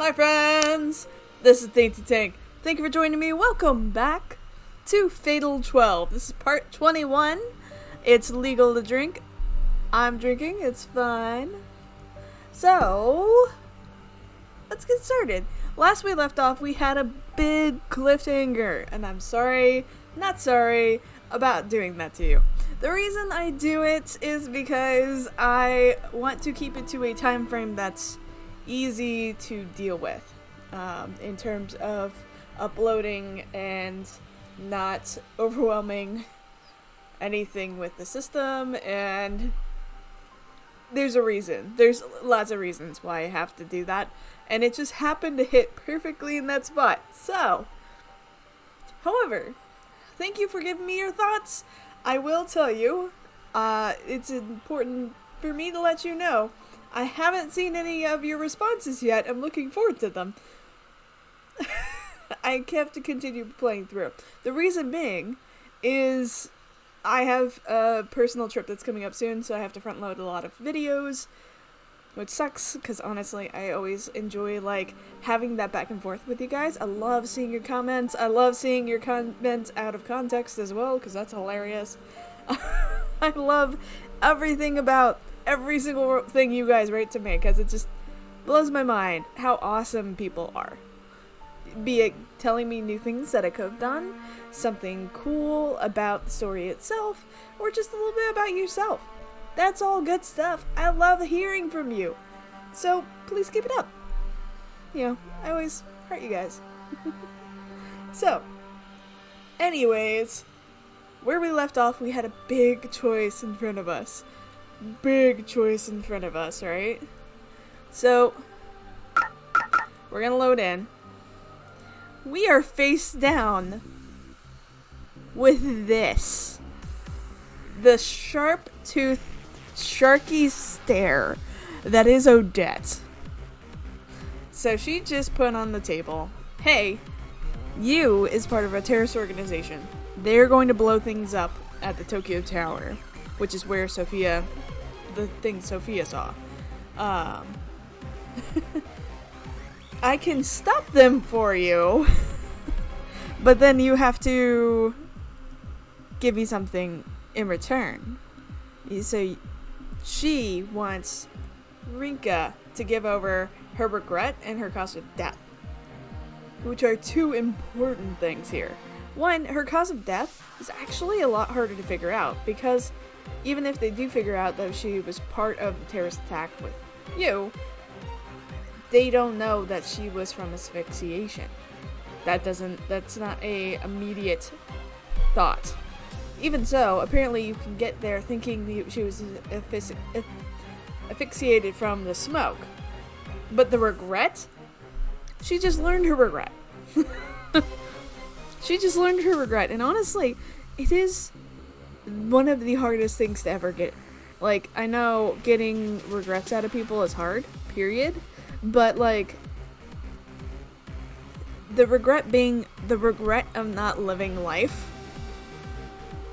Hi friends! This is DaintyTank. Thank you for joining me. Welcome back to Fatal 12. This is part 21. It's legal to drink. I'm drinking. It's fine. So, let's get started. Last we left off, we had a big cliffhanger. And I'm sorry, not sorry, about doing that to you. The reason I do it is because I want to keep it to a time frame that's easy to deal with in terms of uploading and not overwhelming anything with the system, and there's a reason. There's lots of reasons why I have to do that, and it just happened to hit perfectly in that spot. So, however, thank you for giving me your thoughts. I will tell you, it's important for me to let you know I haven't seen any of your responses yet. I'm looking forward to them. I have to continue playing through. The reason being is I have a personal trip that's coming up soon, so I have to front load a lot of videos, which sucks, because honestly, I always enjoy, having that back and forth with you guys. I love seeing your comments. I love seeing your comments out of context as well, because that's hilarious. I love everything about every single thing you guys write to me, because it just blows my mind how awesome people are. Be it telling me new things that I could have done, something cool about the story itself, or just a little bit about yourself. That's all good stuff. I love hearing from you. So, please keep it up. You know, I always heart you guys. So, anyways, where we left off, we had a big choice in front of us. Big choice in front of us, right? So, we're gonna load in. We are face down with this. The sharp-toothed, sharky stare that is Odette. So she just put on the table, hey, you is part of a terrorist organization. They're going to blow things up at the Tokyo Tower, which is where the thing Sophia saw. I can stop them for you, but then you have to give me something in return. So she wants Rinka to give over her regret and her cause of death, which are two important things here. One, her cause of death is actually a lot harder to figure out, because even if they do figure out that she was part of the terrorist attack with you, they don't know that she was from asphyxiation. That's not a immediate thought. Even so, apparently you can get there thinking she was asphyxiated from the smoke. But the regret? She just learned her regret. She just learned her regret, and honestly, it is one of the hardest things to ever get. I know getting regrets out of people is hard, period, but, the regret being the regret of not living life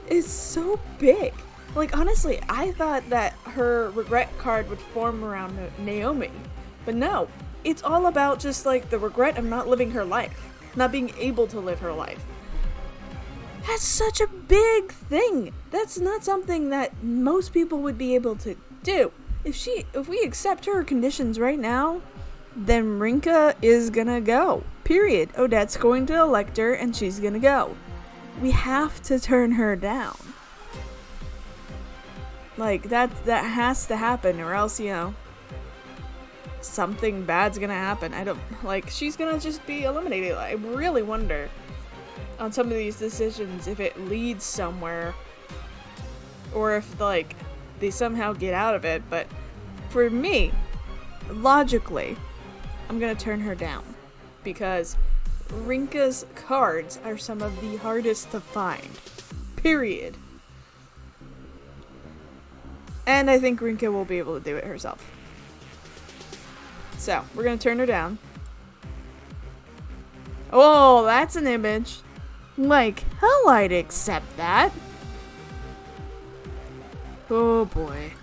is so big. Honestly, I thought that her regret card would form around Naomi, but no, it's all about just, the regret of not living her life, not being able to live her life. That's such a big thing. That's not something that most people would be able to do. If we accept her conditions right now, then Rinka is gonna go. Period. Odette's going to elect her, and she's gonna go. We have to turn her down. That has to happen, or else, something bad's gonna happen. She's gonna just be eliminated. I really wonder on some of these decisions if it leads somewhere, or if they somehow get out of it. But for me, logically, I'm gonna turn her down, because Rinka's cards are some of the hardest to find, period. And I think Rinka will be able to do it herself. So, we're gonna turn her down. Oh, that's an image. Hell, I'd accept that. Oh boy.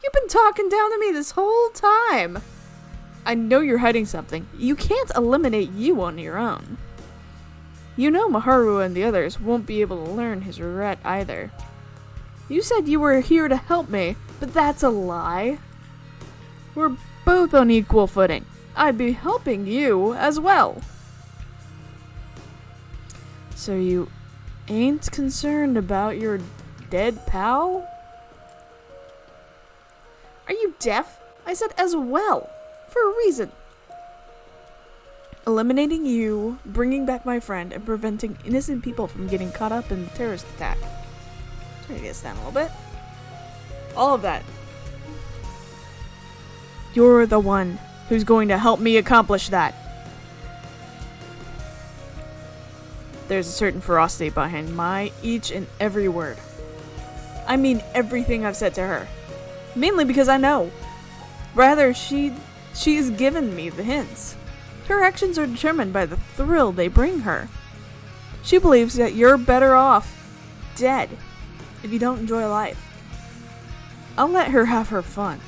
You've been talking down to me this whole time. I know you're hiding something. You can't eliminate you on your own. You know Miharu and the others won't be able to learn his regret either. You said you were here to help me, but that's a lie. We're both on equal footing. I'd be helping you as well. So you ain't concerned about your dead pal? Are you deaf? I said as well. For a reason. Eliminating you, bringing back my friend, and preventing innocent people from getting caught up in the terrorist attack. Turn this down a little bit. All of that. You're the one who's going to help me accomplish that. There's a certain ferocity behind my each and every word. I mean everything I've said to her. Mainly because I know. Rather, she's given me the hints. Her actions are determined by the thrill they bring her. She believes that you're better off dead if you don't enjoy life. I'll let her have her fun.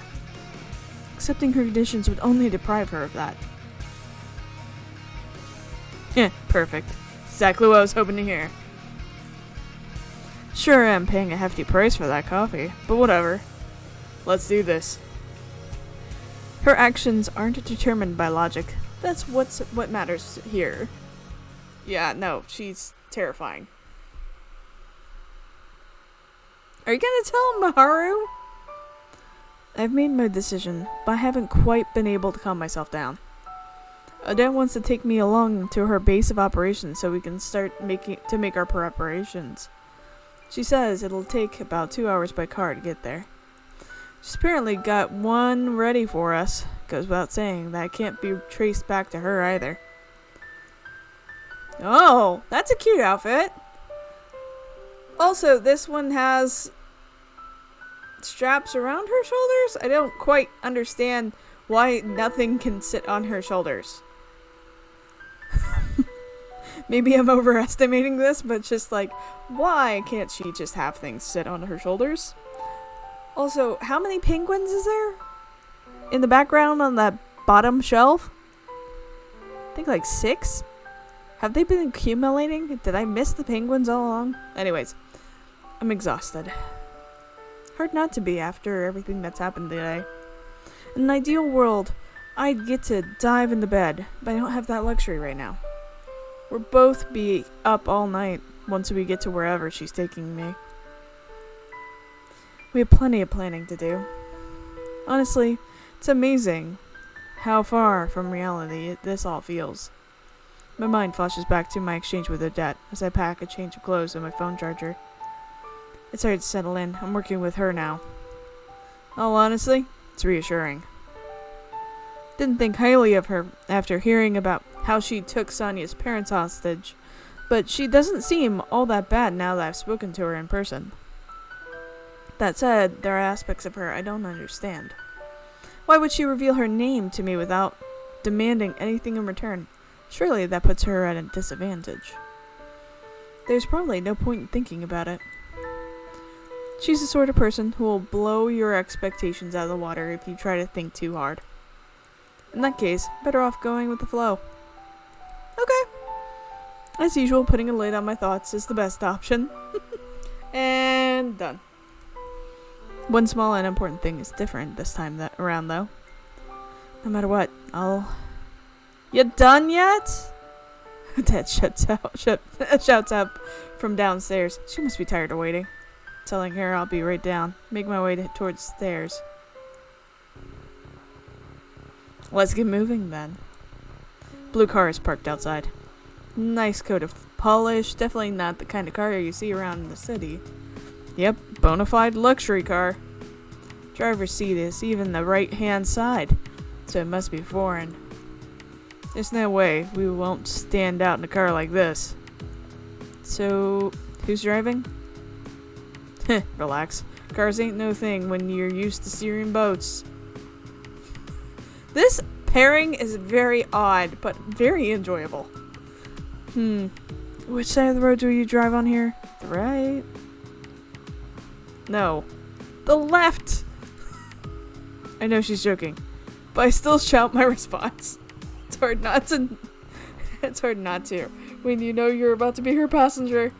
Accepting her conditions would only deprive her of that. Perfect. Exactly what I was hoping to hear. Sure am paying a hefty price for that coffee, but whatever. Let's do this. Her actions aren't determined by logic. That's what matters here. Yeah, no, she's terrifying. Are you gonna tell Miharu? I've made my decision, but I haven't quite been able to calm myself down. Odette wants to take me along to her base of operations so we can start make our preparations. She says it'll take about 2 hours by car to get there. She's apparently got one ready for us. Goes without saying that can't be traced back to her either. Oh, that's a cute outfit. Also, this one has straps around her shoulders. I don't quite understand why nothing can sit on her shoulders. Maybe I'm overestimating this, but just like, why can't she just have things sit on her shoulders? Also, how many penguins is there? In the background on that bottom shelf? I think like 6? Have they been accumulating? Did I miss the penguins all along? Anyways, I'm exhausted. Hard not to be after everything that's happened today. In an ideal world, I'd get to dive into bed, but I don't have that luxury right now. We'll both be up all night once we get to wherever she's taking me. We have plenty of planning to do. Honestly, it's amazing how far from reality this all feels. My mind flashes back to my exchange with Odette as I pack a change of clothes and my phone charger. It's hard to settle in. I'm working with her now. All honestly, it's reassuring. Didn't think highly of her after hearing about how she took Sonia's parents hostage, but she doesn't seem all that bad now that I've spoken to her in person. That said, there are aspects of her I don't understand. Why would she reveal her name to me without demanding anything in return? Surely that puts her at a disadvantage. There's probably no point in thinking about it. She's the sort of person who will blow your expectations out of the water if you try to think too hard. In that case, better off going with the flow. Okay. As usual, putting a lid on my thoughts is the best option. And done. One small and important thing is different this time around, though. No matter what, You done yet? Dad shouts up from downstairs. She must be tired of waiting. Telling her I'll be right down. Make my way towards the stairs. Let's get moving then. Blue car is parked outside. Nice coat of polish. Definitely not the kind of car you see around in the city. Yep, bona fide luxury car. Driver's seat is even the right-hand side, so it must be foreign. There's no way we won't stand out in a car like this. So, who's driving? Heh, relax. Cars ain't no thing when you're used to steering boats. This pairing is very odd, but very enjoyable. Which side of the road do you drive on here? The right? No. The left! I know she's joking, but I still shout my response. It's hard not to. It's hard not to when you know you're about to be her passenger.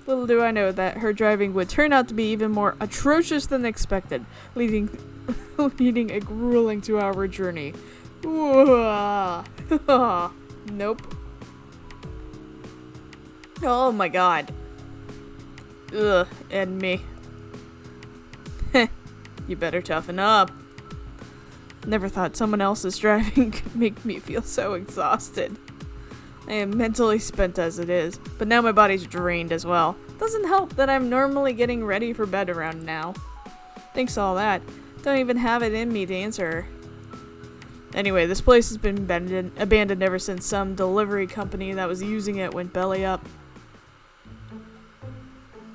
Little do I know that her driving would turn out to be even more atrocious than expected, leading a grueling 2-hour journey. Nope. Oh my god. Ugh, and me. You better toughen up. Never thought someone else's driving could make me feel so exhausted. I am mentally spent as it is, but now my body's drained as well. Doesn't help that I'm normally getting ready for bed around now. Thanks to all that, don't even have it in me to answer her. Anyway, this place has been abandoned ever since some delivery company that was using it went belly up.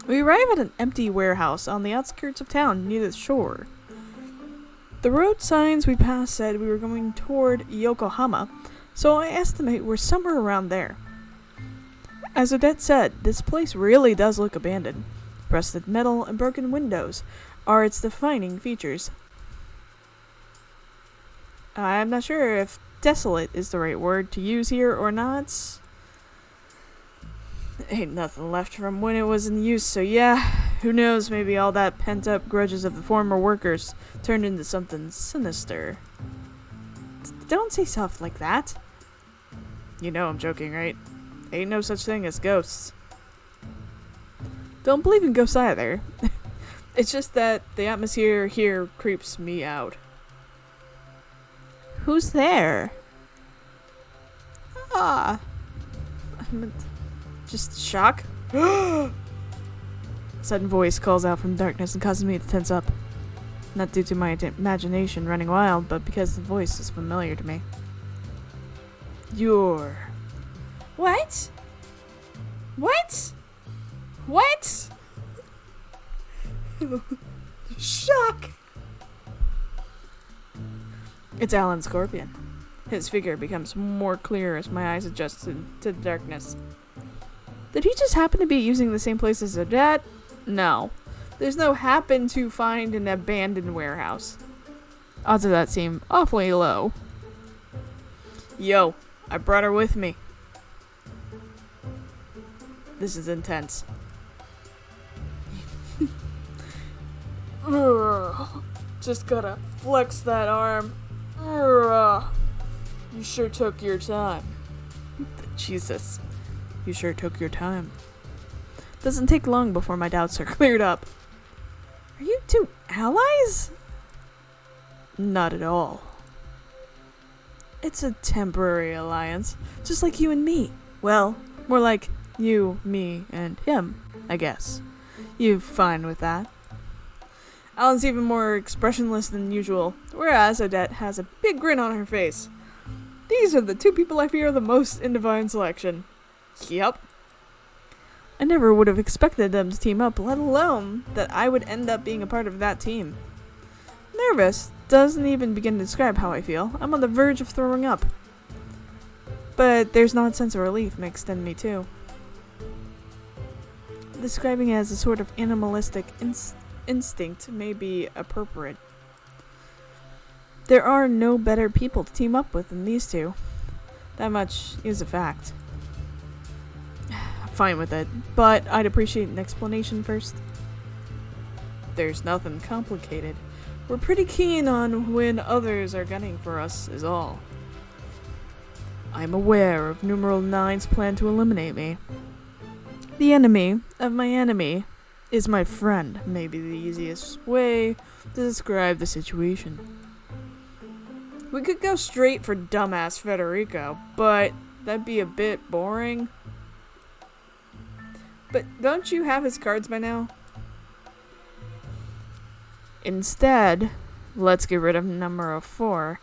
We arrive at an empty warehouse on the outskirts of town near the shore. The road signs we passed said we were going toward Yokohama, so I estimate we're somewhere around there. As Odette said, this place really does look abandoned. Rusted metal and broken windows are its defining features. I'm not sure if desolate is the right word to use here or not. Ain't nothing left from when it was in use, so yeah, who knows, maybe all that pent-up grudges of the former workers turned into something sinister. Don't say stuff like that. You know I'm joking, right? Ain't no such thing as ghosts. Don't believe in ghosts either. It's just that the atmosphere here creeps me out. Who's there? Just shock? Sudden voice calls out from darkness and causes me to tense up. Not due to my imagination running wild, but because the voice is familiar to me. Yuri. What? What? What? Shock! It's Alan Scorpion. His figure becomes more clear as my eyes adjust to the darkness. Did he just happen to be using the same place as Odette? No. There's no happen to find an abandoned warehouse. Odds of that seem awfully low. Yo, I brought her with me. This is intense. Just gotta flex that arm. You sure took your time. Jesus. You sure took your time. Doesn't take long before my doubts are cleared up. Are you two allies? Not at all. It's a temporary alliance, just like you and me. Well, more like you, me, and him, I guess. You fine with that? Alan's even more expressionless than usual, whereas Odette has a big grin on her face. These are the two people I fear the most in Divine Selection. Yep. I never would have expected them to team up, let alone that I would end up being a part of that team. Nervous doesn't even begin to describe how I feel. I'm on the verge of throwing up. But there's not a sense of relief mixed in me too. Describing it as a sort of animalistic instinct may be appropriate. There are no better people to team up with than these two. That much is a fact. I'm fine with it, but I'd appreciate an explanation first. There's nothing complicated. We're pretty keen on when others are gunning for us, is all. I'm aware of Numeral 9's plan to eliminate me. The enemy of my enemy is my friend, may be the easiest way to describe the situation. We could go straight for dumbass Federico, but that'd be a bit boring. But don't you have his cards by now? Instead, let's get rid of number 4.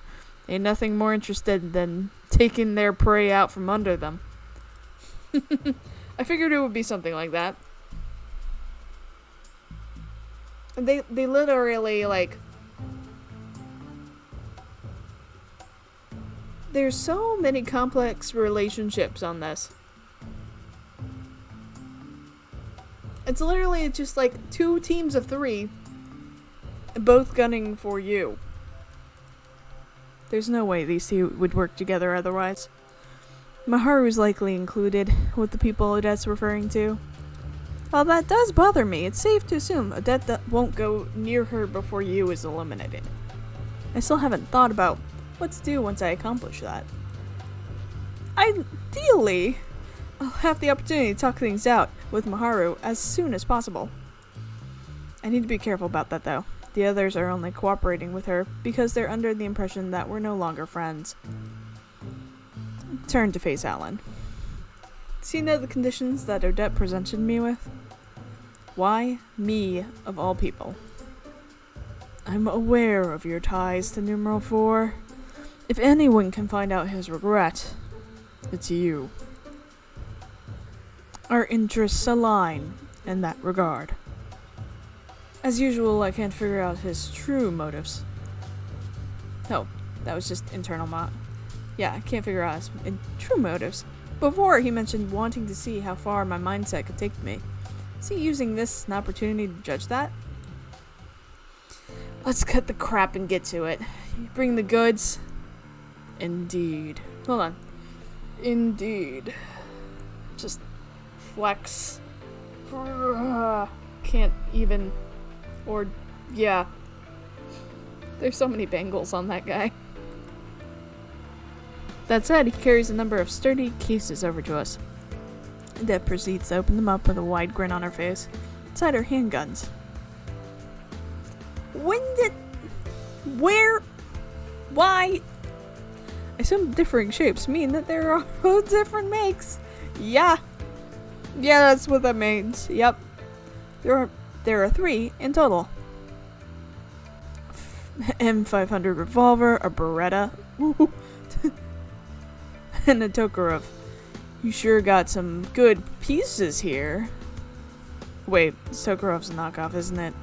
Ain't nothing more interested than taking their prey out from under them. I figured it would be something like that. They literally, like... There's so many complex relationships on this. It's literally just like 2 teams of 3, both gunning for you. There's no way these two would work together otherwise. Miharu's likely included with the people Odette's referring to. While that does bother me, it's safe to assume Odette won't go near her before Yu is eliminated. I still haven't thought about what to do once I accomplish that. Ideally, I'll have the opportunity to talk things out with Miharu as soon as possible. I need to be careful about that though. The others are only cooperating with her because they're under the impression that we're no longer friends. Turn to face Alan. Do you know the conditions that Odette presented me with? Why me, of all people? I'm aware of your ties to numeral 4. If anyone can find out his regret, it's you. Our interests align in that regard. As usual, I can't figure out his true motives. Oh, that was just internal Yeah, I can't figure out his true motives. Before, he mentioned wanting to see how far my mindset could take me. Is he using this as an opportunity to judge that? Let's cut the crap and get to it. You bring the goods? Indeed. Hold on. Indeed. Just flex. Can't even. Or, yeah. There's so many bangles on that guy. That said, he carries a number of sturdy cases over to us. Odette proceeds to open them up with a wide grin on her face. Inside are handguns. Where? Why? I assume differing shapes mean that there are different makes. Yeah, that's what that means. Yep. There are 3 in total. M500 revolver, a Beretta, and a Tokarev. You sure got some good pieces here. Wait, Tokarev's a knockoff, isn't it?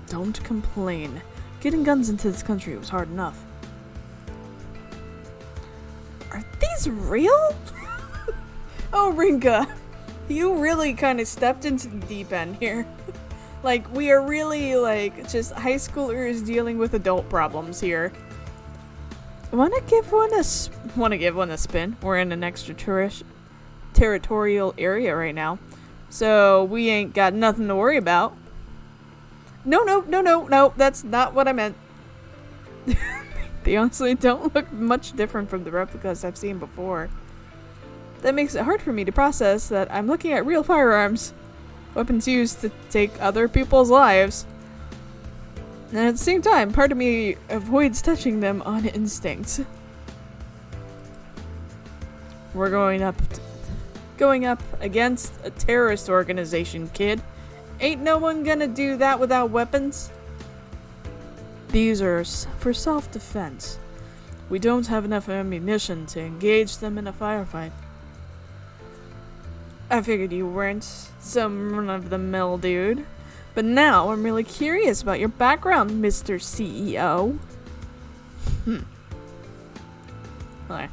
Don't complain. Getting guns into this country was hard enough. Are these real? Oh, Rinka. You really kind of stepped into the deep end here. Like, we are really, like, just high schoolers dealing with adult problems here. Wanna give one a spin? We're in an extraterritorial area right now. So, we ain't got nothing to worry about. No, that's not what I meant. They honestly don't look much different from the replicas I've seen before. That makes it hard for me to process that I'm looking at real firearms. Weapons used to take other people's lives. And at the same time, part of me avoids touching them on instinct. We're going up against a terrorist organization, kid. Ain't no one gonna do that without weapons. These are for self-defense. We don't have enough ammunition to engage them in a firefight. I figured you weren't some run-of-the-mill dude. But now I'm really curious about your background, Mr. CEO. Okay.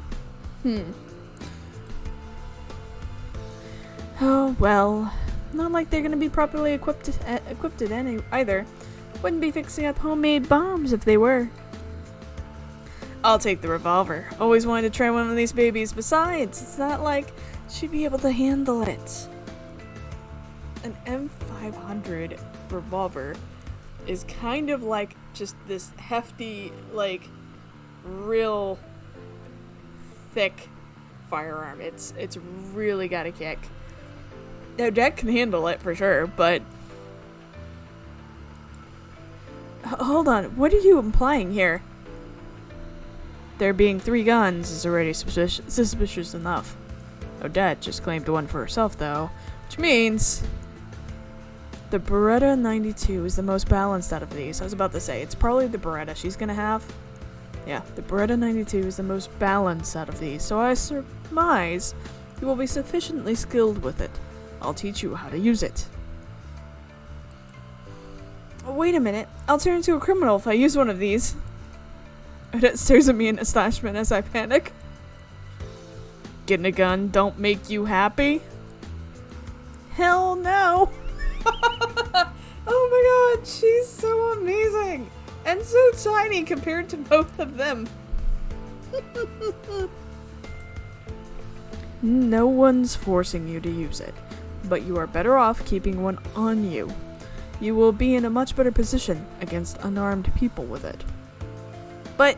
Oh, well. Not like they're gonna be properly equipped either. Wouldn't be fixing up homemade bombs if they were. I'll take the revolver. Always wanted to try one of these babies. Besides, it's not like she'd be able to handle it. An M500 revolver is kind of like just this hefty, like, real thick firearm. It's really got a kick. Odette can handle it for sure, but hold on, what are you implying here? There being 3 guns is already suspicious enough. Odette just claimed one for herself though, which means the Beretta 92 is the most balanced out of these. I was about to say, it's probably the Beretta she's gonna have. Yeah, the Beretta 92 is the most balanced out of these, so I surmise you will be sufficiently skilled with it. I'll teach you how to use it. Wait a minute, I'll turn into a criminal if I use one of these. Odette stares at me in astonishment as I panic. Getting a gun don't make you happy? Hell no! Oh my god, she's so amazing! And so tiny compared to both of them. No one's forcing you to use it, but you are better off keeping one on you. You will be in a much better position against unarmed people with it. But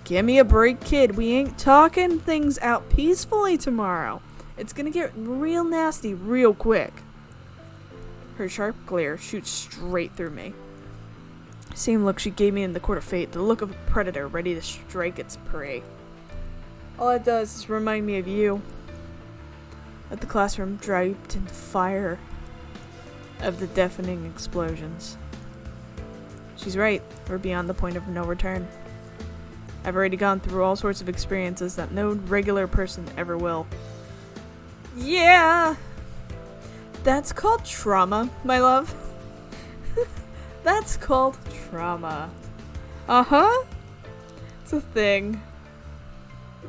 give me a break, kid. We ain't talking things out peacefully tomorrow. It's gonna get real nasty real quick. Her sharp glare shoots straight through me. Same look she gave me in the Court of Fate, the look of a predator ready to strike its prey. All it does is remind me of you. At the classroom draped in fire of the deafening explosions. She's right. We're beyond the point of no return. I've already gone through all sorts of experiences that no regular person ever will. Yeah! That's called trauma, my love. That's called trauma. Uh-huh. It's a thing.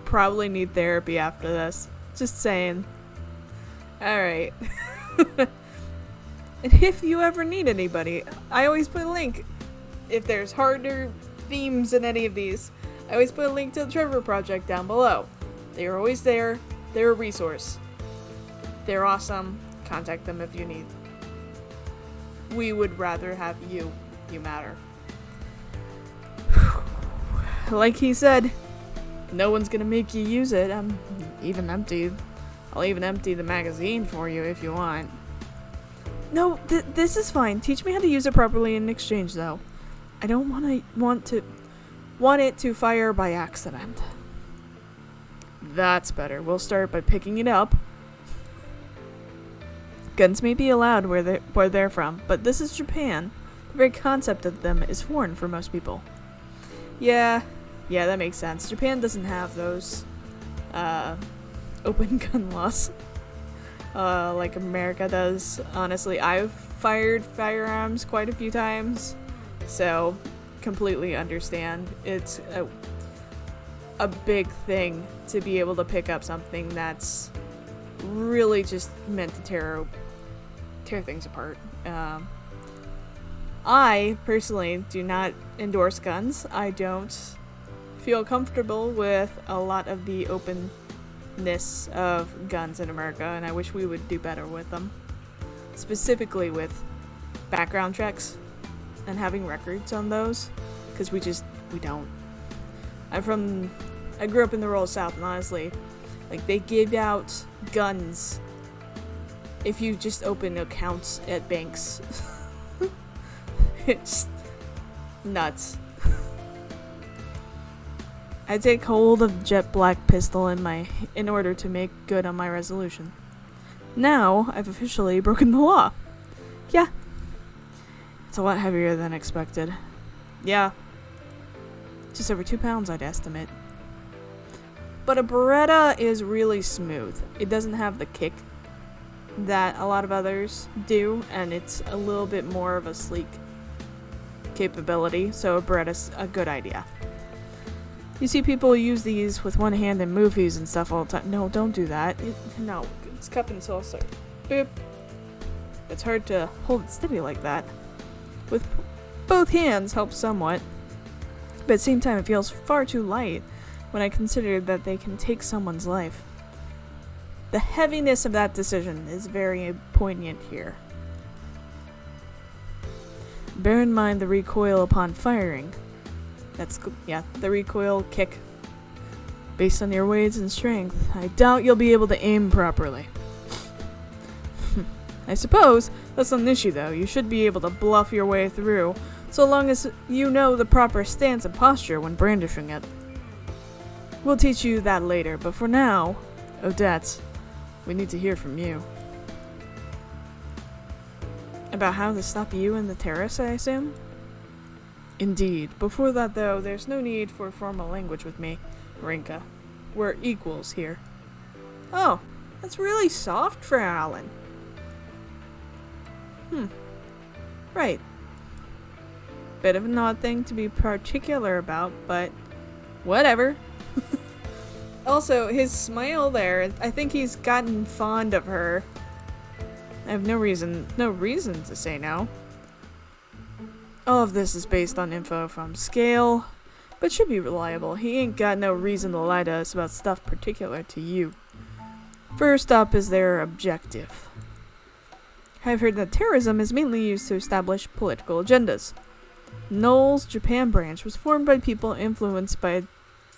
Probably need therapy after this. Just saying. Alright. And if you ever need anybody, I always put a link. If there's harder themes in any of these, I always put a link to the Trevor Project down below. They are always there. They're a resource. They're awesome. Contact them if you need. We would rather have you. You matter. Like he said, no one's gonna make you use it. I'll even empty the magazine for you if you want. No, this is fine. Teach me how to use it properly in exchange, though. I don't want it to fire by accident. That's better. We'll start by picking it up. Guns may be allowed where they're from, but this is Japan. The very concept of them is foreign for most people. Yeah, that makes sense. Japan doesn't have those open gun laws like America does. Honestly, I've fired firearms quite a few times, so completely understand. It's a big thing to be able to pick up something that's really just meant to tear things apart. I personally do not endorse guns. I don't feel comfortable with a lot of the openness of guns in America, and I wish we would do better with them. Specifically with background checks and having records on those, because we don't. I grew up in the rural South, and honestly, like, they give out guns if you just open accounts at banks. It's nuts. I take hold of the jet black pistol in order to make good on my resolution. Now, I've officially broken the law. Yeah. It's a lot heavier than expected. Yeah. Just over 2 pounds, I'd estimate. But a Beretta is really smooth. It doesn't have the kick that a lot of others do, and it's a little bit more of a sleek capability, so a Beretta's a good idea. You see people use these with one hand in movies and stuff all the time. No, don't do that. No, it's cup and saucer. Boop. It's hard to hold it steady like that. With both hands helps somewhat, but at the same time it feels far too light when I consider that they can take someone's life. The heaviness of that decision is very poignant here. Bear in mind the recoil upon firing. The recoil kick. Based on your weight and strength, I doubt you'll be able to aim properly. I suppose that's not an issue, though. You should be able to bluff your way through, so long as you know the proper stance and posture when brandishing it. We'll teach you that later, but for now, Odette, we need to hear from you. About how to stop you and the terrorists, I assume? Indeed. Before that, though, there's no need for formal language with me, Rinka. We're equals here. Oh, that's really soft for Alan. Right. Bit of an odd thing to be particular about, but whatever. Also, his smile there, I think he's gotten fond of her. I have no reason to say no. All of this is based on info from Scale, but should be reliable. He ain't got no reason to lie to us about stuff particular to you. First up is their objective. I've heard that terrorism is mainly used to establish political agendas. Knoll's Japan branch was formed by people influenced by a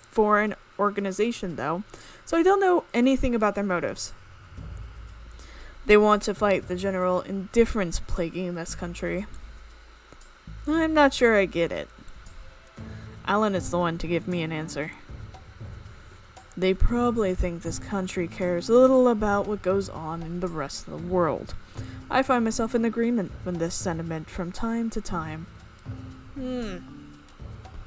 foreign organization, though, so I don't know anything about their motives. They want to fight the general indifference plaguing this country. I'm not sure I get it. Alan is the one to give me an answer. They probably think this country cares little about what goes on in the rest of the world. I find myself in agreement with this sentiment from time to time.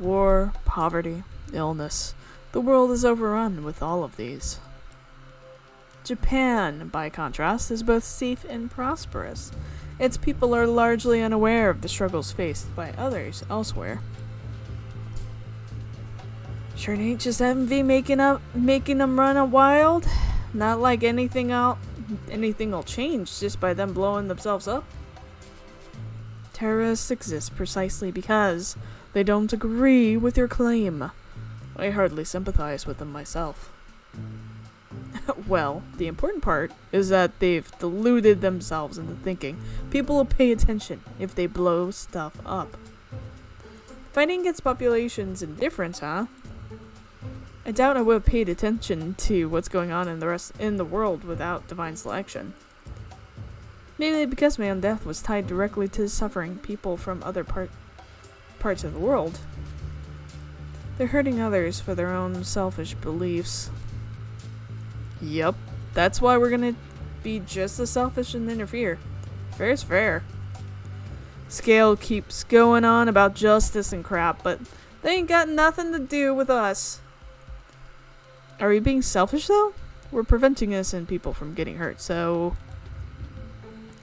War, poverty, illness. The world is overrun with all of these. Japan, by contrast, is both safe and prosperous. Its people are largely unaware of the struggles faced by others elsewhere. Sure ain't just envy making them run wild. Not like anything will change just by them blowing themselves up. Terrorists exist precisely because they don't agree with your claim. I hardly sympathize with them myself. Well, the important part is that they've deluded themselves into thinking people will pay attention if they blow stuff up. Fighting against population's indifference, huh? I doubt I would have paid attention to what's going on in the world without divine selection. Mainly because my own death was tied directly to suffering people from other parts of the world. They're hurting others for their own selfish beliefs. Yup, that's why we're gonna be just as selfish and interfere. Fair's fair. Scale keeps going on about justice and crap, but they ain't got nothing to do with us. Are we being selfish, though? We're preventing innocent people from getting hurt, so...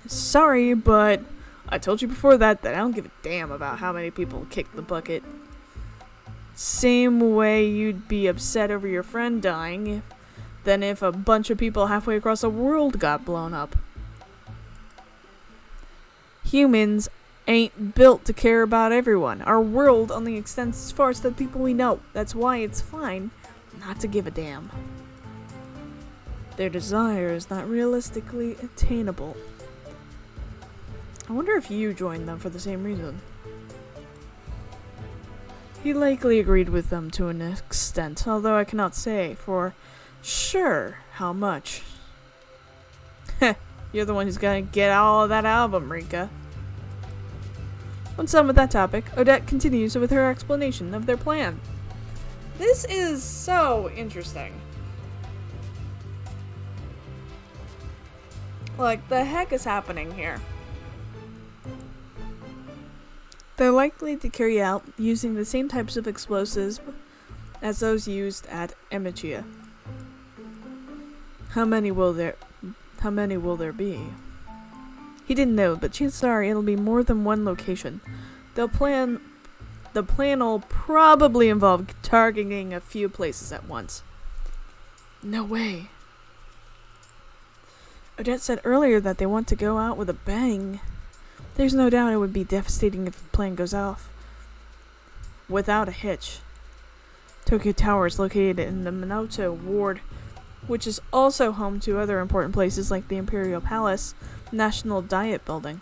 Sorry, but I told you before that I don't give a damn about how many people kick the bucket. Same way you'd be upset over your friend dying than if a bunch of people halfway across the world got blown up. Humans ain't built to care about everyone. Our world only extends as far as the people we know. That's why it's fine not to give a damn. Their desire is not realistically attainable. I wonder if you joined them for the same reason. He likely agreed with them to an extent, although I cannot say for sure how much. Heh, you're the one who's gonna get all of that album, Rinka. Once done with that topic, Odette continues with her explanation of their plan. This is so interesting. Like, the heck is happening here? They're likely to carry out using the same types of explosives as those used at Emichia. How many will there be? He didn't know, but chances are it'll be more than one location. The plan will probably involve targeting a few places at once. No way. Odette said earlier that they want to go out with a bang. There's no doubt it would be devastating if the plane goes off without a hitch. Tokyo Tower is located in the Minato Ward, which is also home to other important places like the Imperial Palace, National Diet Building.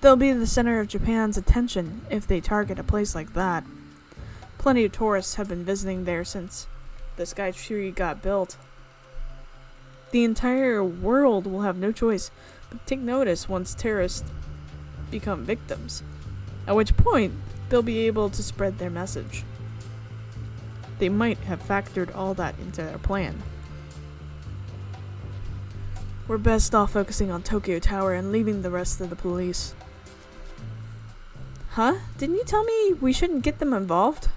They'll be the center of Japan's attention if they target a place like that. Plenty of tourists have been visiting there since the sky tree got built. The entire world will have no choice but take notice once terrorists become victims, at which point they'll be able to spread their message. They might have factored all that into their plan. We're best off focusing on Tokyo Tower and leaving the rest to the police. Huh? Didn't you tell me we shouldn't get them involved?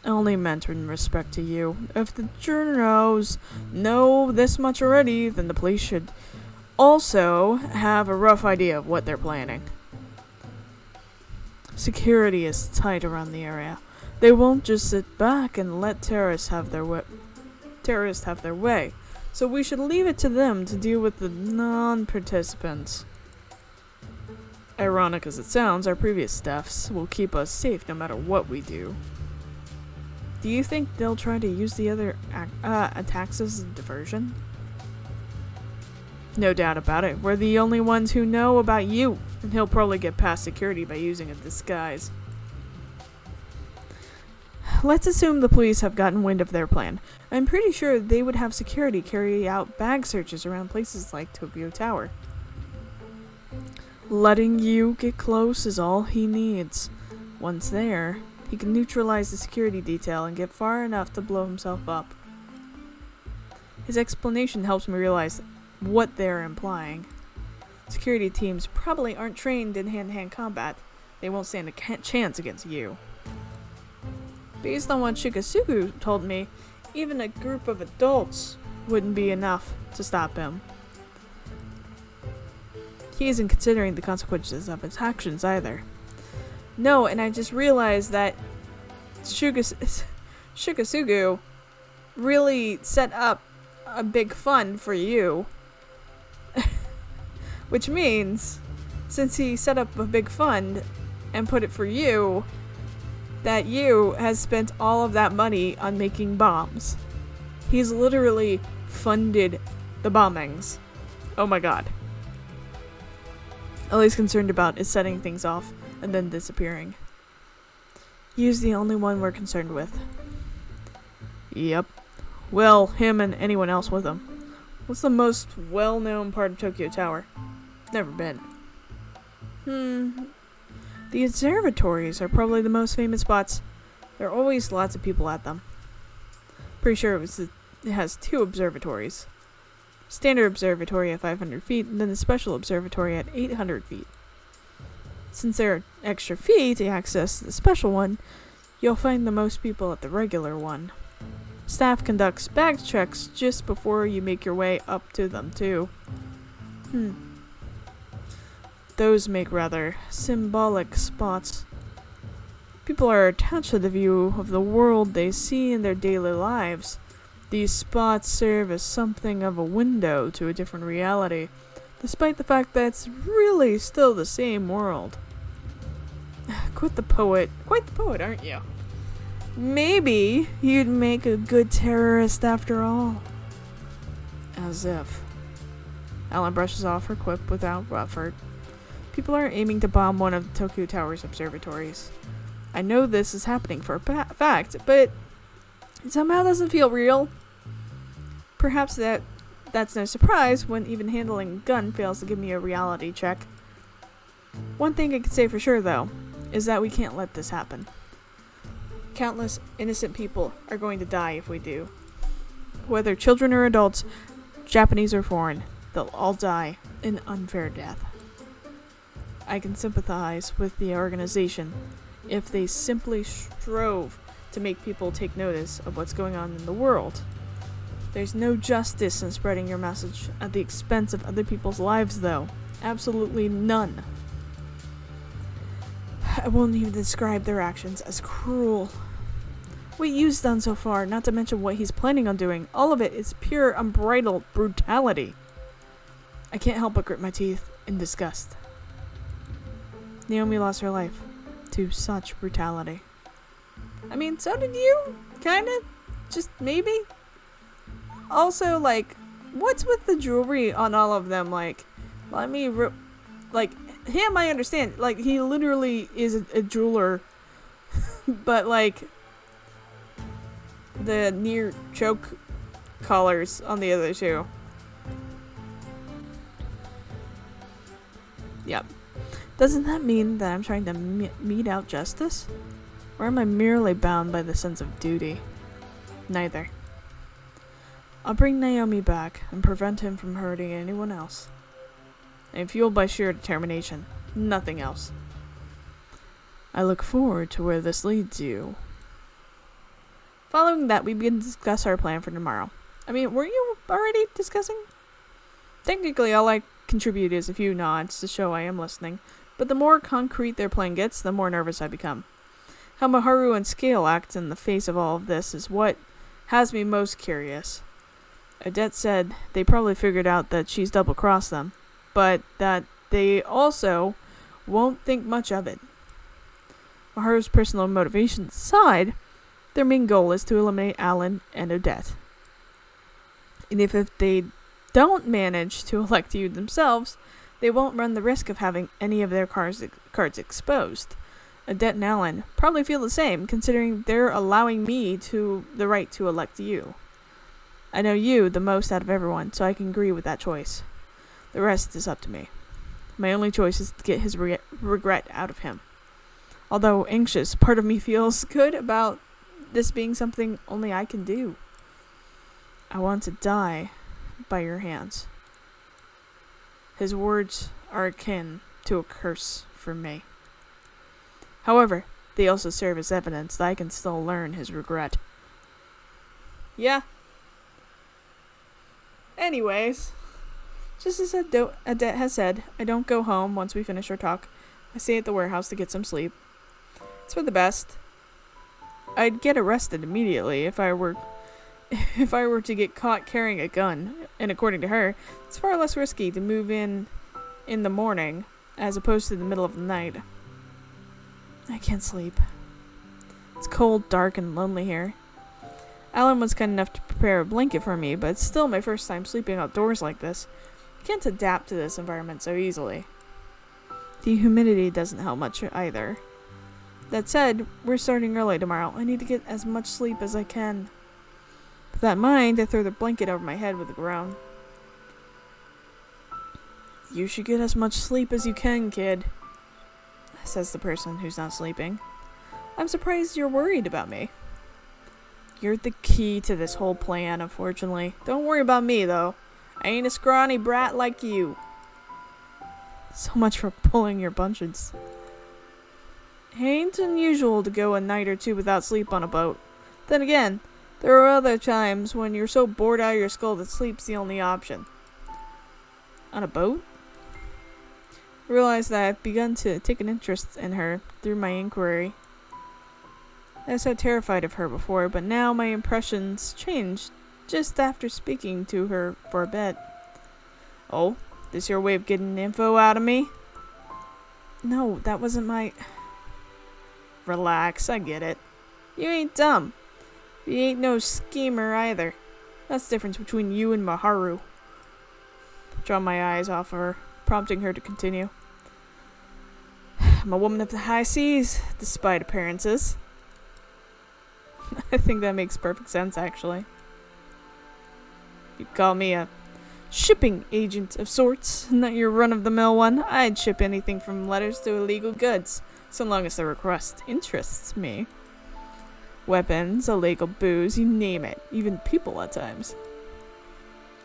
I only meant in respect to you. If the journos know this much already, then the police should also have a rough idea of what they're planning. Security is tight around the area. They won't just sit back and let terrorists have their way. So we should leave it to them to deal with the non-participants. Ironic as it sounds, our previous staffs will keep us safe no matter what we do. Do you think they'll try to use the other attacks as a diversion? No doubt about it. We're the only ones who know about you, and he'll probably get past security by using a disguise. Let's assume the police have gotten wind of their plan. I'm pretty sure they would have security carry out bag searches around places like Tokyo Tower. Letting you get close is all he needs. Once there, he can neutralize the security detail and get far enough to blow himself up. His explanation helps me realize what they're implying. Security teams probably aren't trained in hand-to-hand combat. They won't stand a chance against you. Based on what Shikasugu told me, even a group of adults wouldn't be enough to stop him. He isn't considering the consequences of his actions either. No, and I just realized that Shikasugu really set up a big fund for you. Which means, since he set up a big fund and put it for you, that you has spent all of that money on making bombs. He's literally funded the bombings. Oh my god. All he's concerned about is setting things off and then disappearing. He's the only one we're concerned with. Yep. Well, him and anyone else with him. What's the most well-known part of Tokyo Tower? Never been. The observatories are probably the most famous spots. There are always lots of people at them. Pretty sure it has 2 observatories. Standard observatory at 500 feet, and then the special observatory at 800 feet. Since there are extra feet to access the special one, you'll find the most people at the regular one. Staff conducts bag checks just before you make your way up to them too. Those make rather symbolic spots. People are attached to the view of the world they see in their daily lives. These spots serve as something of a window to a different reality, despite the fact that it's really still the same world. Quite the poet, aren't you? Maybe you'd make a good terrorist after all. As if. Ellen brushes off her quip without effort. People are aiming to bomb one of the Tokyo Tower's observatories. I know this is happening for a fact, but it somehow doesn't feel real. Perhaps that's no surprise when even handling a gun fails to give me a reality check. One thing I can say for sure, though, is that we can't let this happen. Countless innocent people are going to die if we do. Whether children or adults, Japanese or foreign, they'll all die an unfair death. I can sympathize with the organization if they simply strove to make people take notice of what's going on in the world. There's no justice in spreading your message at the expense of other people's lives, though. Absolutely none. I won't even describe their actions as cruel. What you've done so far, not to mention what he's planning on doing, all of it is pure unbridled brutality. I can't help but grit my teeth in disgust. Naomi lost her life to such brutality. I mean, so did you? Kinda? Just maybe? Also, like, what's with the jewelry on all of them? Like, let me like, him I understand. Like, he literally is a jeweler. But, like, the near choke collars on the other two. Yep. Doesn't that mean that I'm trying to mete out justice? Or am I merely bound by the sense of duty? Neither. I'll bring Naomi back and prevent him from hurting anyone else. I am fueled by sheer determination. Nothing else. I look forward to where this leads you. Following that, we begin to discuss our plan for tomorrow. I mean, were you already discussing? Technically, all I contribute is a few nods to show I am listening, but the more concrete their plan gets, the more nervous I become. How Miharu and Scale act in the face of all of this is what has me most curious. Odette said they probably figured out that she's double-crossed them, but that they also won't think much of it. Miharu's personal motivations aside, their main goal is to eliminate Alan and Odette. And if they don't manage to elect you themselves, they won't run the risk of having any of their cards exposed. Odette and Alan probably feel the same, considering they're allowing me the right to elect you. I know you the most out of everyone, so I can agree with that choice. The rest is up to me. My only choice is to get his regret out of him. Although anxious, part of me feels good about this being something only I can do. I want to die by your hands. His words are akin to a curse for me. However, they also serve as evidence that I can still learn his regret. Yeah. Anyways, just as Odette has said, I don't go home once we finish our talk. I stay at the warehouse to get some sleep. It's for the best. I'd get arrested immediately if I were to get caught carrying a gun, and according to her, it's far less risky to move in the morning as opposed to the middle of the night. I can't sleep. It's cold, dark, and lonely here. Alan was kind enough to prepare a blanket for me, but it's still my first time sleeping outdoors like this. I can't adapt to this environment so easily. The humidity doesn't help much either. That said, we're starting early tomorrow. I need to get as much sleep as I can. With that in mind, I throw the blanket over my head with a groan. You should get as much sleep as you can, kid, says the person who's not sleeping. I'm surprised you're worried about me. You're the key to this whole plan, unfortunately. Don't worry about me, though. I ain't a scrawny brat like you. So much for pulling your punches. It ain't unusual to go a night or two without sleep on a boat. Then again, there are other times when you're so bored out of your skull that sleep's the only option. On a boat? I realize that I've begun to take an interest in her through my inquiry. I was so terrified of her before, but now my impressions changed just after speaking to her for a bit. Oh, this your way of getting info out of me? No, that wasn't my... Relax, I get it. You ain't dumb. You ain't no schemer either. That's the difference between you and Miharu. Draw my eyes off her, prompting her to continue. I'm a woman of the high seas, despite appearances. I think that makes perfect sense, actually. You'd call me a shipping agent of sorts, not your run-of-the-mill one. I'd ship anything from letters to illegal goods, so long as the request interests me. Weapons, illegal booze, you name it. Even people at times.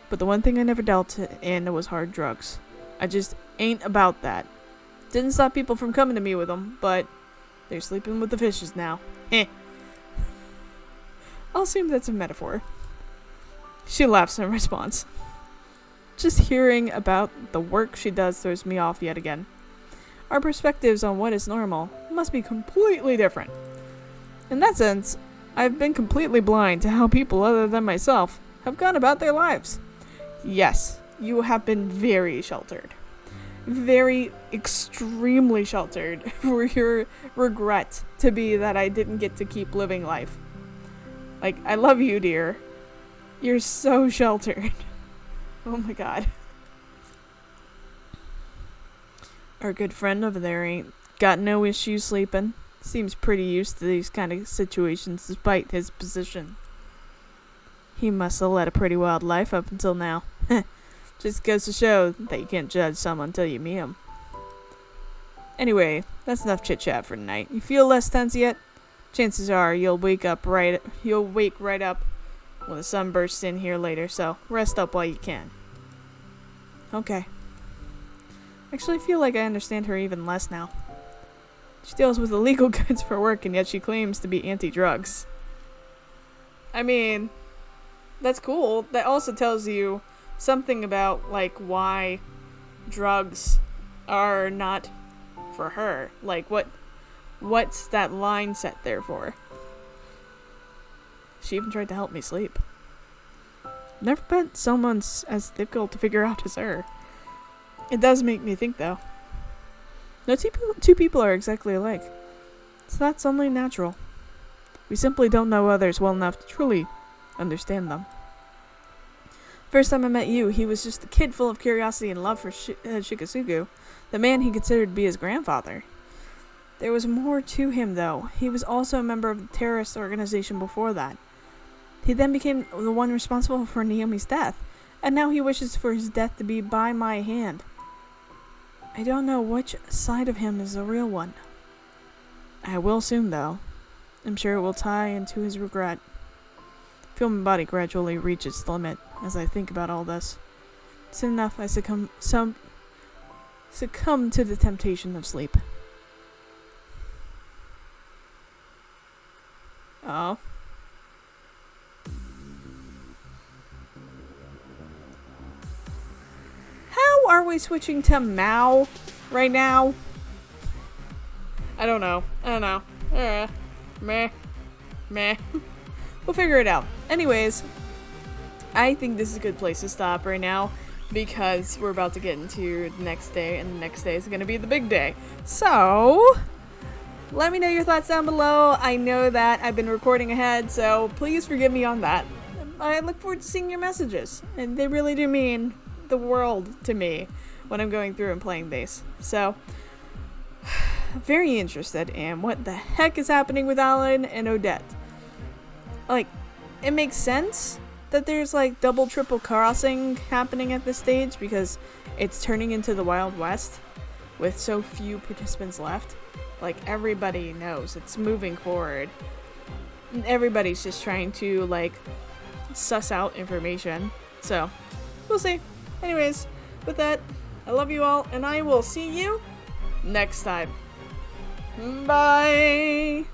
But the one thing I never dealt in was hard drugs. I just ain't about that. Didn't stop people from coming to me with them, but they're sleeping with the fishes now. Heh. I'll assume that's a metaphor. She laughs in response. Just hearing about the work she does throws me off yet again. Our perspectives on what is normal must be completely different. In that sense, I've been completely blind to how people other than myself have gone about their lives. Yes, you have been very sheltered. Very extremely sheltered for your regret to be that I didn't get to keep living life. Like, I love you, dear. You're so sheltered. Oh my god. Our good friend over there ain't got no issues sleeping. Seems pretty used to these kind of situations despite his position. He must have led a pretty wild life up until now. Just goes to show that you can't judge someone until you meet him. Anyway, that's enough chit-chat for tonight. You feel less tense yet? Chances are you'll wake right up when the sun bursts in here later, so rest up while you can. Okay. Actually, I feel like I understand her even less now. She deals with illegal goods for work, and yet she claims to be anti-drugs. I mean, that's cool. That also tells you something about, like, why drugs are not for her. Like, what's that line set there for? She even tried to help me sleep. Never met someone as difficult to figure out as her. It does make me think, though. No two people are exactly alike. So that's only natural. We simply don't know others well enough to truly understand them. First time I met you, he was just a kid full of curiosity and love for Shikasugu, the man he considered to be his grandfather. There was more to him, though. He was also a member of the terrorist organization before that. He then became the one responsible for Naomi's death, and now he wishes for his death to be by my hand. I don't know which side of him is the real one. I will soon, though. I'm sure it will tie into his regret. I feel my body gradually reach its limit as I think about all this. Soon enough, I succumb to the temptation of sleep. Oh. How are we switching to Mao right now? I don't know. Meh. We'll figure it out. Anyways, I think this is a good place to stop right now because we're about to get into the next day, and the next day is going to be the big day. So, let me know your thoughts down below. I know that I've been recording ahead, so please forgive me on that. I look forward to seeing your messages, and they really do mean the world to me when I'm going through and playing these. So, very interested in what the heck is happening with Alan and Odette. Like, it makes sense that there's like double triple crossing happening at this stage because it's turning into the Wild West with so few participants left. Like, everybody knows it's moving forward. And everybody's just trying to like suss out information. So, we'll see. Anyways, with that, I love you all, and I will see you next time. Bye!